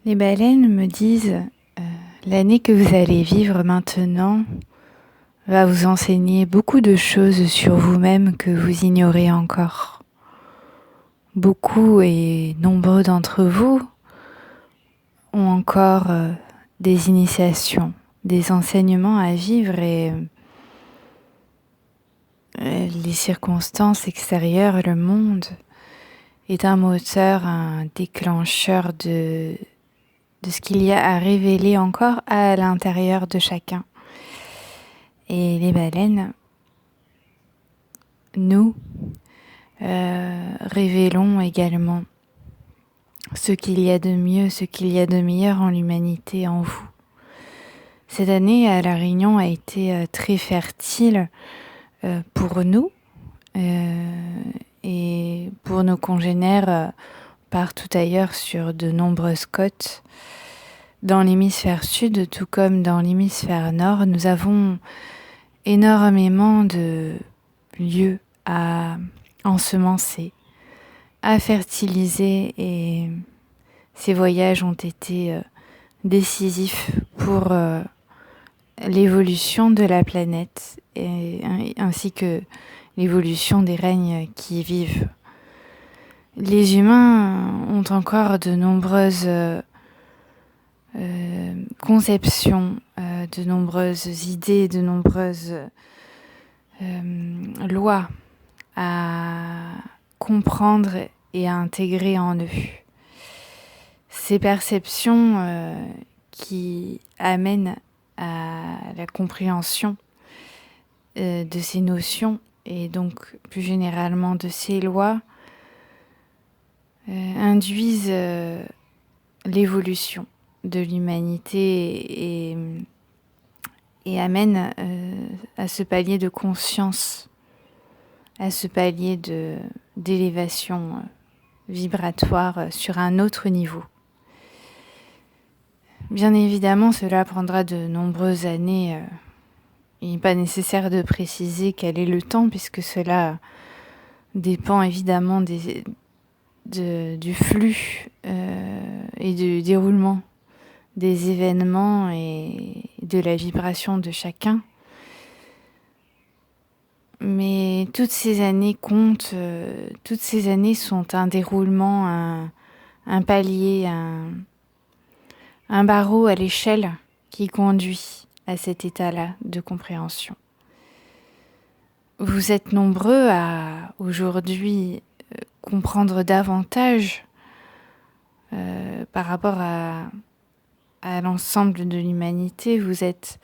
Les baleines me disent, l'année que vous allez vivre maintenant va vous enseigner beaucoup de choses sur vous-même que vous ignorez encore. Beaucoup et nombreux d'entre vous ont encore des initiations, des enseignements à vivre et les circonstances extérieures, le monde est un moteur, un déclencheur de ce qu'il y a à révéler encore à l'intérieur de chacun. Et les baleines, nous, révélons également ce qu'il y a de mieux, ce qu'il y a de meilleur en l'humanité, en vous. Cette année à La Réunion a été très fertile pour nous et pour nos congénères partout ailleurs sur de nombreuses côtes. Dans l'hémisphère sud, tout comme dans l'hémisphère nord, nous avons énormément de lieux à ensemencer, à fertiliser, et ces voyages ont été décisifs pour l'évolution de la planète ainsi que l'évolution des règnes qui y vivent. Les humains ont encore de nombreuses conceptions, de nombreuses idées, de nombreuses lois à comprendre et à intégrer en eux. Ces perceptions qui amènent à la compréhension de ces notions et donc plus généralement de ces lois induisent l'évolution de l'humanité et amènent à ce palier de conscience, à ce palier d'élévation vibratoire sur un autre niveau. Bien évidemment, cela prendra de nombreuses années. Il n'est pas nécessaire de préciser quel est le temps, puisque cela dépend évidemment du flux et du déroulement des événements et de la vibration de chacun. Mais toutes ces années comptent, toutes ces années sont un déroulement, un palier, un barreau à l'échelle qui conduit à cet état-là de compréhension. Vous êtes nombreux à aujourd'hui comprendre davantage par rapport à l'ensemble de l'humanité. Vous êtes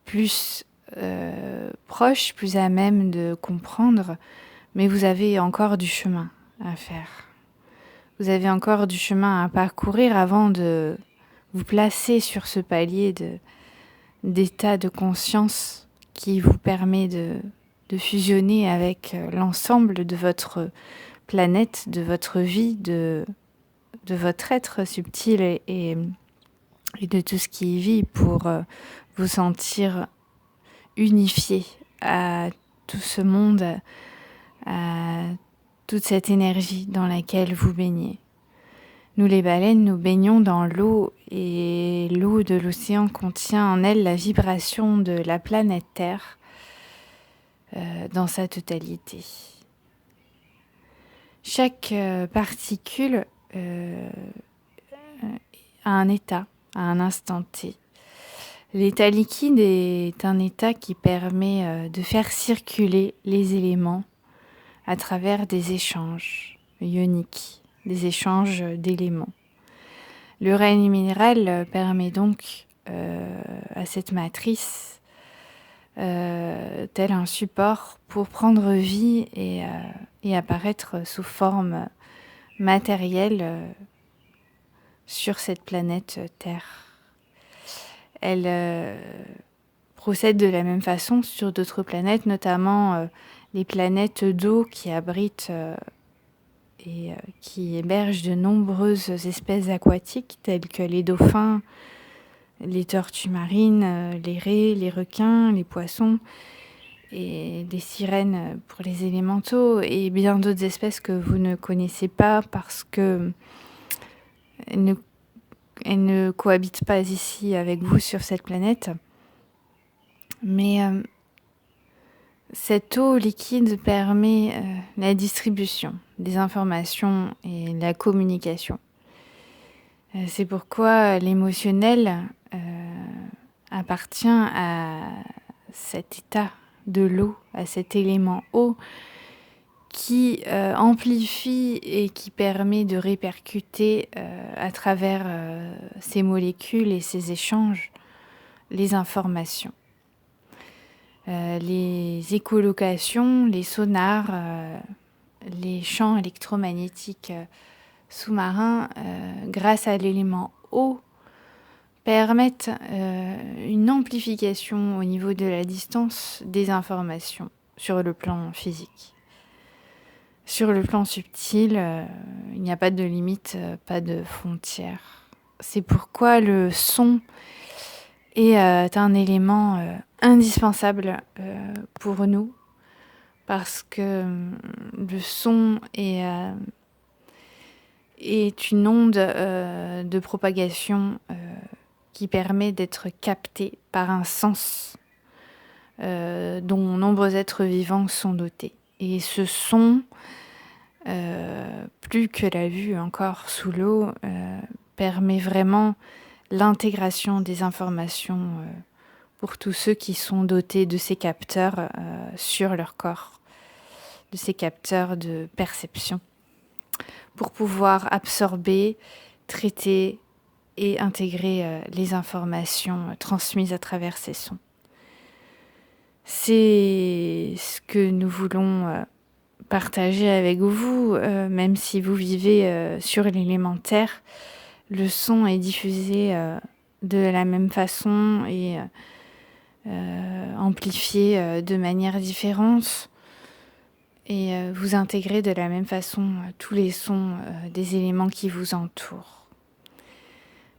plus proche, plus à même de comprendre, mais vous avez encore du chemin à faire. Vous avez encore du chemin à parcourir avant de vous placer sur ce palier d'état de conscience qui vous permet de fusionner avec l'ensemble de votre planète, de votre vie, de votre être subtil et de tout ce qui y vit pour vous sentir unifié à tout ce monde, à toute cette énergie dans laquelle vous baignez. Nous les baleines, nous baignons dans l'eau et l'eau de l'océan contient en elle la vibration de la planète Terre dans sa totalité. Chaque particule a un état, à un instant T. L'état liquide est un état qui permet de faire circuler les éléments à travers des échanges ioniques, des échanges d'éléments. Le règne minéral permet donc à cette matrice, tel un support pour prendre vie et apparaître sous forme matérielle sur cette planète Terre. Elle procède de la même façon sur d'autres planètes, notamment les planètes d'eau qui abritent et qui hébergent de nombreuses espèces aquatiques telles que les dauphins, les tortues marines, les raies, les requins, les poissons et des sirènes pour les élémentaux et bien d'autres espèces que vous ne connaissez pas parce que elle ne cohabite pas ici avec vous sur cette planète. Mais cette eau liquide permet la distribution des informations et la communication. C'est pourquoi l'émotionnel appartient à cet état de l'eau, à cet élément eau qui amplifie et qui permet de répercuter à travers ces molécules et ces échanges les informations. Les écholocations, les sonars, les champs électromagnétiques sous-marins, grâce à l'élément eau, permettent une amplification au niveau de la distance des informations sur le plan physique. Sur le plan subtil, il n'y a pas de limite, pas de frontières. C'est pourquoi le son est un élément indispensable pour nous, parce que le son est une onde de propagation qui permet d'être captée par un sens dont nombreux êtres vivants sont dotés. Et ce son, plus que la vue encore sous l'eau, permet vraiment l'intégration des informations pour tous ceux qui sont dotés de ces capteurs sur leur corps, de ces capteurs de perception, pour pouvoir absorber, traiter et intégrer les informations transmises à travers ces sons. C'est ce que nous voulons partager avec vous, même si vous vivez sur l'élémentaire. Le son est diffusé de la même façon et amplifié de manière différente. Et vous intégrez de la même façon tous les sons des éléments qui vous entourent.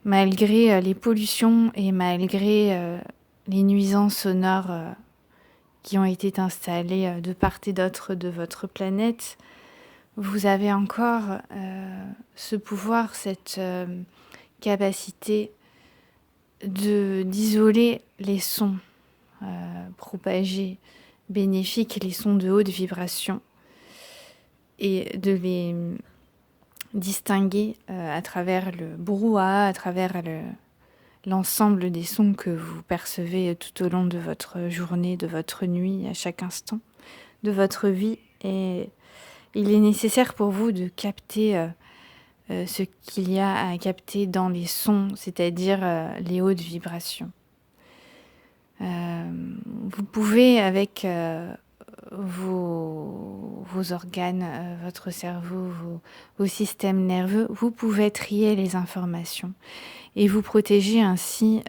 Malgré les pollutions et malgré les nuisances sonores qui ont été installées de part et d'autre de votre planète, vous avez encore ce pouvoir, cette capacité d'isoler les sons propagés, bénéfiques, les sons de haute vibration, et de les distinguer à travers le brouhaha, à travers l'ensemble des sons que vous percevez tout au long de votre journée, de votre nuit, à chaque instant de votre vie. Et il est nécessaire pour vous de capter ce qu'il y a à capter dans les sons, c'est-à-dire les hautes vibrations. Vous pouvez, avec vos organes, votre cerveau, vos systèmes nerveux, vous pouvez trier les informations et vous protéger ainsi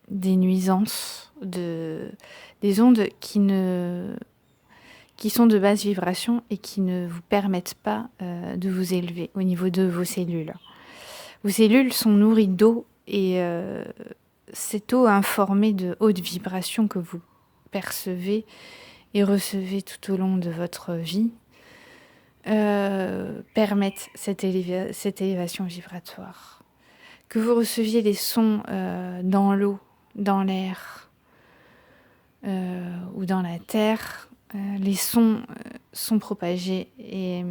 des nuisances, des ondes qui sont de basse vibration et qui ne vous permettent pas de vous élever au niveau de vos cellules. Vos cellules sont nourries d'eau et cette eau informée de haute vibration que vous percevez et recevez tout au long de votre vie permettent cette élévation vibratoire. Que vous receviez les sons dans l'eau, dans l'air ou dans la terre, les sons sont propagés et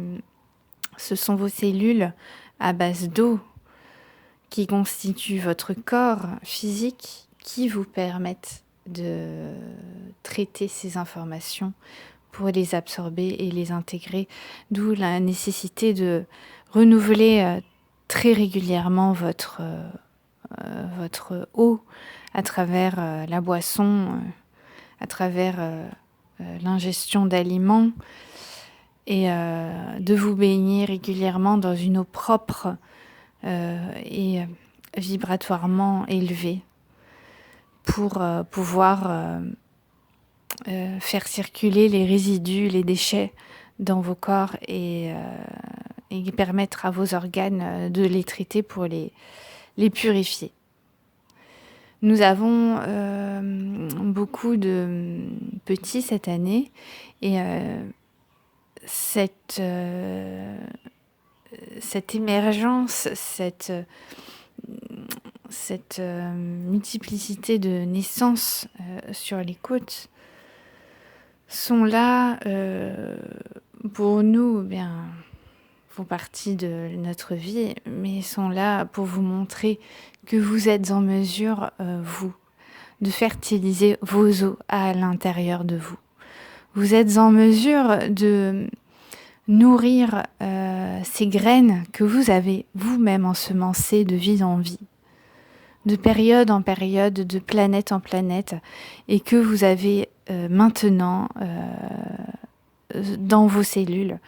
ce sont vos cellules à base d'eau qui constituent votre corps physique qui vous permettent de traiter ces informations pour les absorber et les intégrer, d'où la nécessité de renouveler très régulièrement votre eau à travers la boisson, à travers l'ingestion d'aliments et de vous baigner régulièrement dans une eau propre et vibratoirement élevée pour pouvoir faire circuler les résidus, les déchets dans vos corps et permettre à vos organes de les traiter pour les purifier. Nous avons beaucoup de petits cette année et cette émergence, cette multiplicité de naissances sur les côtes sont là pour nous, font partie de notre vie, mais sont là pour vous montrer que vous êtes en mesure, vous, de fertiliser vos os à l'intérieur de vous. Vous êtes en mesure de nourrir ces graines que vous avez vous-même ensemencées de vie en vie, de période en période, de planète en planète, et que vous avez maintenant dans vos cellules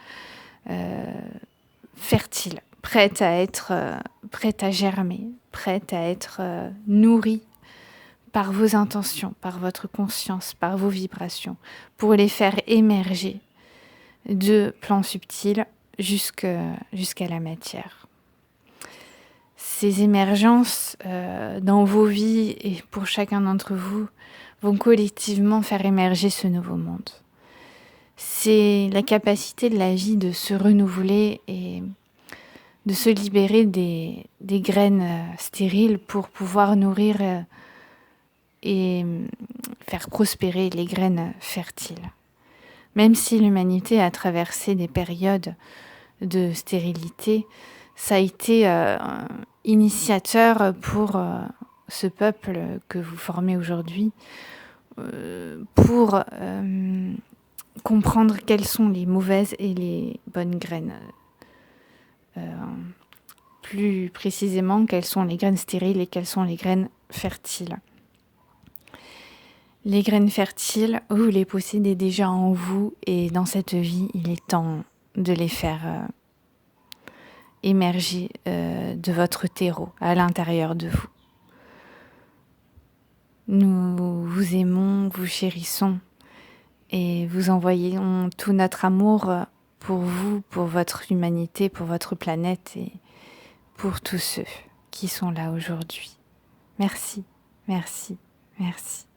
fertiles, prêtes à germer, prêtes à être nourries par vos intentions, par votre conscience, par vos vibrations, pour les faire émerger de plans subtils jusqu'à la matière. Ces émergences dans vos vies et pour chacun d'entre vous vont collectivement faire émerger ce nouveau monde. C'est la capacité de la vie de se renouveler et de se libérer des graines stériles pour pouvoir nourrir et faire prospérer les graines fertiles. Même si l'humanité a traversé des périodes de stérilité, ça a été initiateur pour ce peuple que vous formez aujourd'hui, pour comprendre quelles sont les mauvaises et les bonnes graines. Plus précisément, quelles sont les graines stériles et quelles sont les graines fertiles. Les graines fertiles, vous les possédez déjà en vous et dans cette vie, il est temps de les faire émerger de votre terreau à l'intérieur de vous. Nous vous aimons, vous chérissons et vous envoyons tout notre amour pour vous, pour votre humanité, pour votre planète et pour tous ceux qui sont là aujourd'hui. Merci, merci, merci.